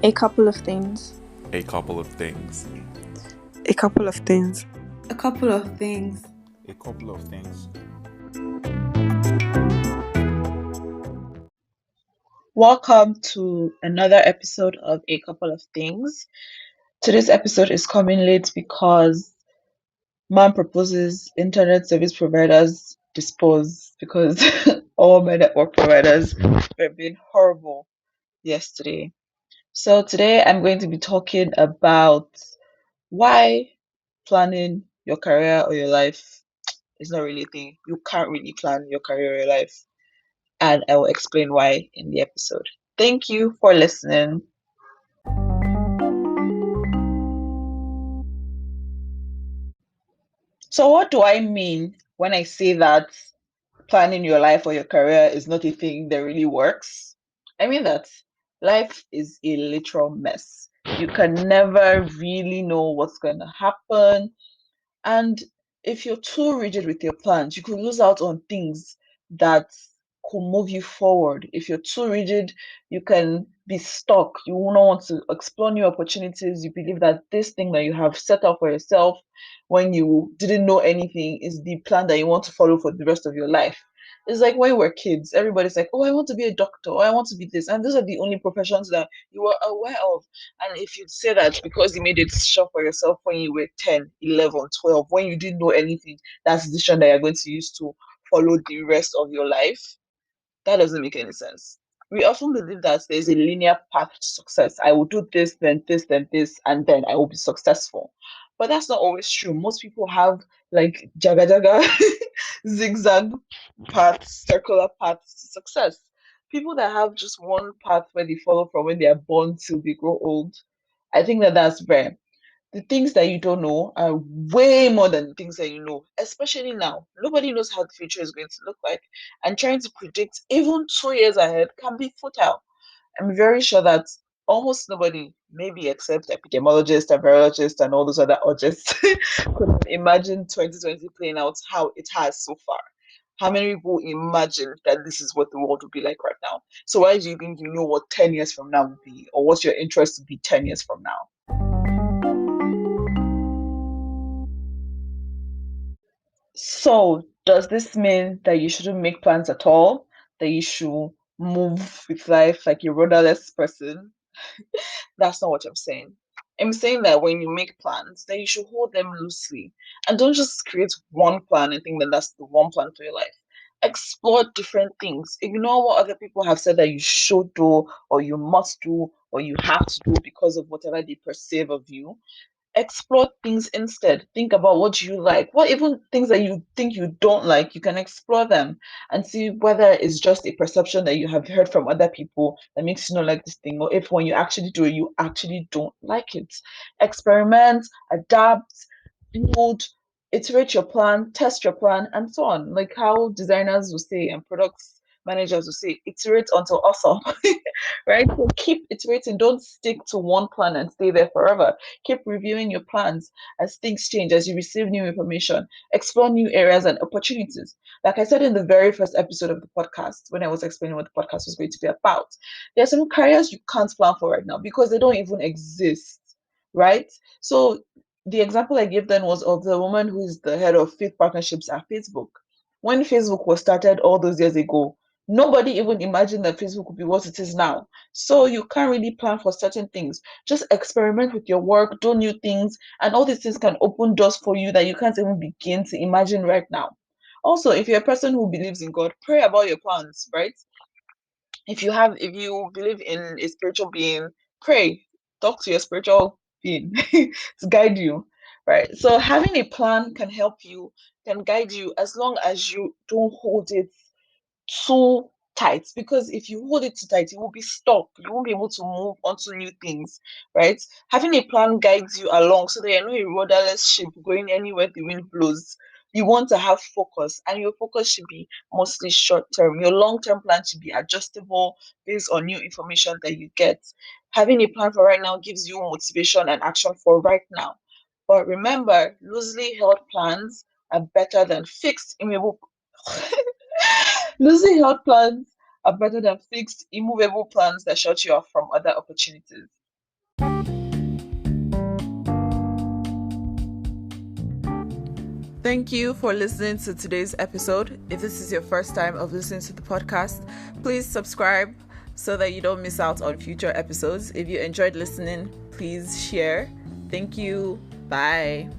A couple of things. A couple of things. A couple of things. A couple of things. A couple of things. Welcome to another episode of A Couple of Things. Today's episode is coming late because man proposes internet service providers dispose because all my network providers were being horrible yesterday. So today I'm going to be talking about why planning your career or your life is not really a thing. You can't really plan your career or your life. And I will explain why in the episode. Thank you for listening. So, what do I mean when I say that planning your life or your career is not a thing that really works? I mean that life is a literal mess. You can never really know what's going to happen. And if you're too rigid with your plans, you could lose out on things that could move you forward. If you're too rigid, you can be stuck. You will not want to explore new opportunities. You believe that this thing that you have set up for yourself when you didn't know anything is the plan that you want to follow for the rest of your life. It's like when we were kids, everybody's like, oh, I want to be a doctor, or I want to be this. And those are the only professions that you were aware of. And if you say that because you made a decision for yourself when you were 10, 11, 12, when you didn't know anything, that's the decision that you're going to use to follow the rest of your life, that doesn't make any sense. We often believe that there's a linear path to success. I will do this, then this, then this, and then I will be successful. But that's not always true. Most people have like jaga jaga, zigzag paths, circular paths to success. People that have just one path where they follow from when they are born till they grow old, I think that that's rare. The things that you don't know are way more than the things that you know, especially now. Nobody knows how the future is going to look like. And trying to predict even 2 years ahead can be futile. I'm very sure that almost nobody, maybe except epidemiologists and virologists and all those other ologists, could have imagined 2020 playing out how it has so far. How many people imagine that this is what the world will be like right now? So why do you think you know what 10 years from now will be, or what's your interest to be 10 years from now? So, does this mean that you shouldn't make plans at all? That you should move with life like a rudderless person? That's not what I'm saying. I'm saying that when you make plans, that you should hold them loosely and don't just create one plan and think that that's the one plan for your life. Explore different things. Ignore what other people have said that you should do or you must do or you have to do because of whatever they perceive of you. Explore things instead. Think about what you like, what even things that you think you don't like, you can explore them and see whether it's just a perception that you have heard from other people that makes you not like this thing, or if when you actually do it you actually don't like it. Experiment, adapt, build, iterate your plan, test your plan, and so on. Like how designers will say and products managers will say, iterate until awesome. Right? So keep iterating. Don't stick to one plan and stay there forever. Keep reviewing your plans as things change, as you receive new information, explore new areas and opportunities. Like I said in the very first episode of the podcast, when I was explaining what the podcast was going to be about, there are some careers you can't plan for right now because they don't even exist, right? So the example I gave then was of the woman who is the head of faith partnerships at Facebook. When Facebook was started all those years ago, nobody even imagined that Facebook would be what it is now. So you can't really plan for certain things. Just experiment with your work, do new things, and all these things can open doors for you that you can't even begin to imagine right now. Also, if you're a person who believes in God, pray about your plans, right? If you believe in a spiritual being, pray, talk to your spiritual being to guide you, right? So having a plan can help you, can guide you as long as you don't hold it too tight, because if you hold it too tight, you will be stuck. You won't be able to move on to new things, right? Having a plan guides you along so that you're not a rudderless ship going anywhere the wind blows. You want to have focus, and your focus should be mostly short term. Your long term plan should be adjustable based on new information that you get. Having a plan for right now gives you motivation and action for right now. But remember, loosely held plans are better than fixed, immovable. Loosely held plans are better than fixed, immovable plans that shut you off from other opportunities. Thank you for listening to today's episode. If this is your first time of listening to the podcast, please subscribe so that you don't miss out on future episodes. If you enjoyed listening, please share. Thank you. Bye.